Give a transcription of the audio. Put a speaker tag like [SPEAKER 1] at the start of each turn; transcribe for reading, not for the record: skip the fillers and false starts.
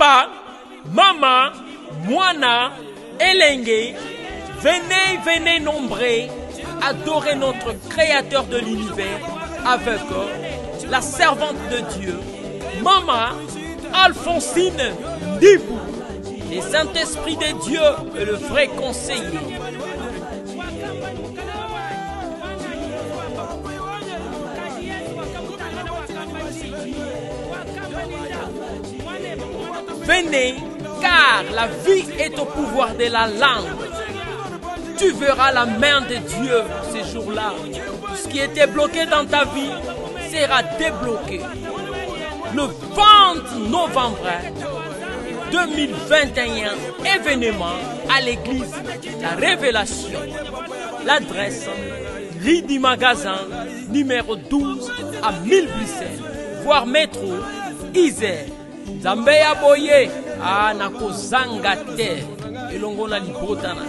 [SPEAKER 1] Papa, Maman, Mwana, Elenge, venez nombreux, adorer notre Créateur de l'univers avec la servante de Dieu, Maman Alphonsine Ndibou, le Saint-Esprit de Dieu et le vrai conseiller. Venez, car la vie est au pouvoir de la langue. Tu verras la main de Dieu ces jours-là. Ce qui était bloqué dans ta vie sera débloqué. Le 20 novembre 2021, événement à l'église La Révélation. L'adresse, rue du Magasin, numéro 12 à 1000 Bruxelles, voire métro, Isère. Nzambe ya boye, nakozanga te, elongo na libota na